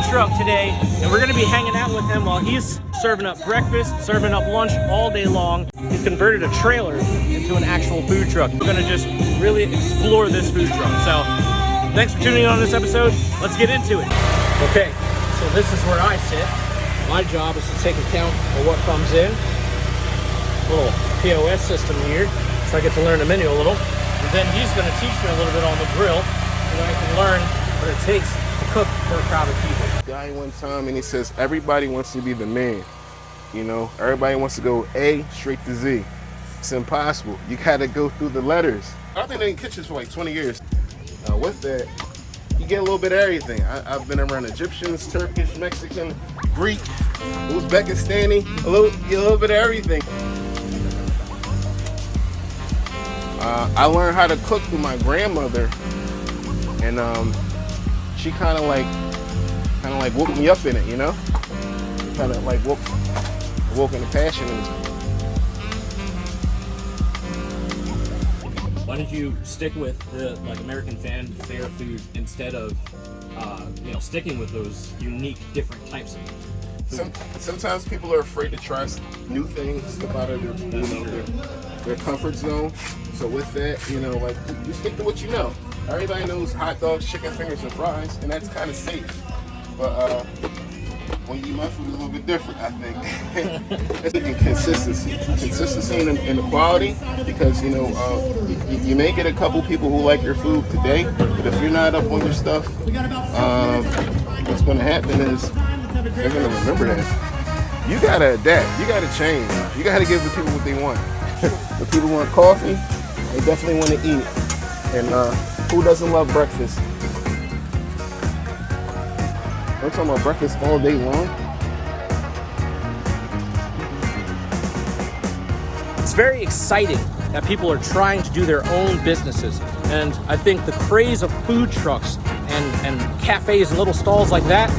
truck today, and we're gonna be hanging out with him while he's serving up breakfast, serving up lunch all day long. He's converted a trailer into an actual food truck. We're gonna just really explore this food truck. So thanks for tuning in on this episode. Let's get into it. Okay, so this is where I sit. My job is to take account of what comes in. Little POS system here, so I get to learn the menu a little. And then he's gonna teach me a little bit on the grill, so that I can learn what it takes to cook for a crowd of people. Guy one time, and he says everybody wants to be the man. You know, everybody wants to go A straight to Z. It's impossible. You gotta go through the letters. I've been in kitchens for like 20 years. With that, you get a little bit of everything. I've been around Egyptians, Turkish, Mexican, Greek, Uzbekistani, a little bit of everything. I learned how to cook through my grandmother, and she kind of like woke me up in it, you know. Kind of like woke in the passion. Why did you stick with the American fare food instead of sticking with those unique different types of food? Sometimes people are afraid to try new things, step out of their comfort zone. So with that, you stick to what you know. Everybody knows hot dogs, chicken fingers, and fries, and that's kind of safe. But when you eat my food, it's a little bit different, I think. It's in consistency in the quality, because you may get a couple people who like your food today, but if you're not up on your stuff, what's going to happen is they're going to remember that. You got to adapt. You got to change. You got to give the people what they want. The people want coffee, they definitely want to eat. And who doesn't love breakfast? I'm talking about breakfast all day long. It's very exciting that people are trying to do their own businesses. And I think the craze of food trucks and cafes and little stalls like that,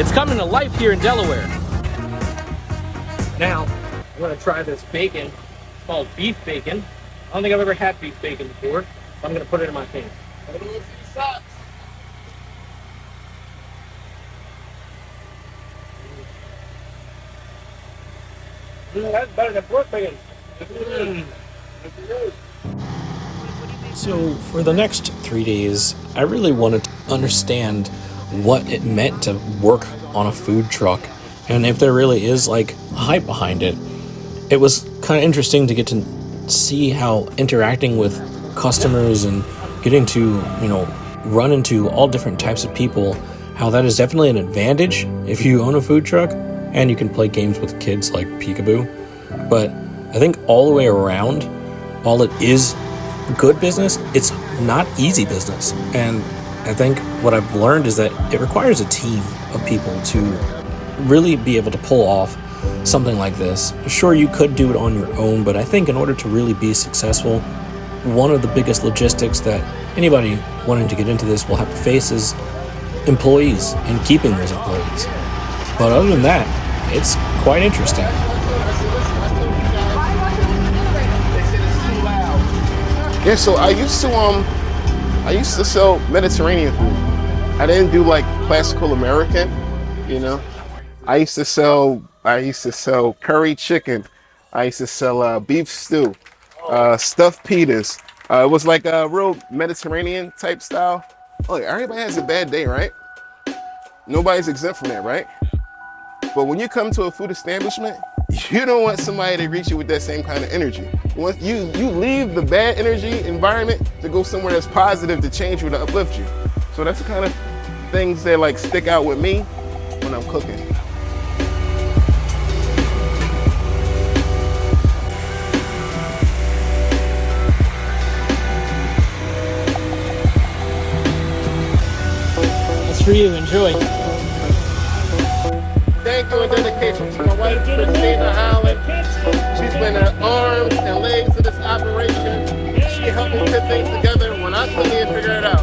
it's coming to life here in Delaware. Now, I'm gonna try this bacon. It's called beef bacon. I don't think I've ever had beef bacon before, so I'm gonna put it in my pan. That's better than pork bacon. So for the next 3 days, I really wanted to understand what it meant to work on a food truck, and if there really is like a hype behind it. It was kind of interesting to get to see how interacting with customers and getting to run into all different types of people, how that is definitely an advantage if you own a food truck. And you can play games with kids like peekaboo. But I think all the way around, while it is good business, it's not easy business. And I think what I've learned is that it requires a team of people to really be able to pull off something like this. Sure, you could do it on your own, but I think in order to really be successful, one of the biggest logistics that anybody wanting to get into this will have to face is employees and keeping those employees. But other than that, it's quite interesting. Yeah, so I used to sell Mediterranean food. I didn't do like classical American, I used to sell curry chicken. I used to sell beef stew, stuffed pitas. It was like a real Mediterranean type style. Look, everybody has a bad day, right? Nobody's exempt from that, right? But when you come to a food establishment, you don't want somebody to reach you with that same kind of energy. You leave the bad energy environment to go somewhere that's positive, to change you, to uplift you. So that's the kind of things that stick out with me when I'm cooking. That's for you. Enjoy. Thank you and dedication to my wife, Christina Holland. She's been her arms and legs to this operation. She helped me put things together when I couldn't even figure it out.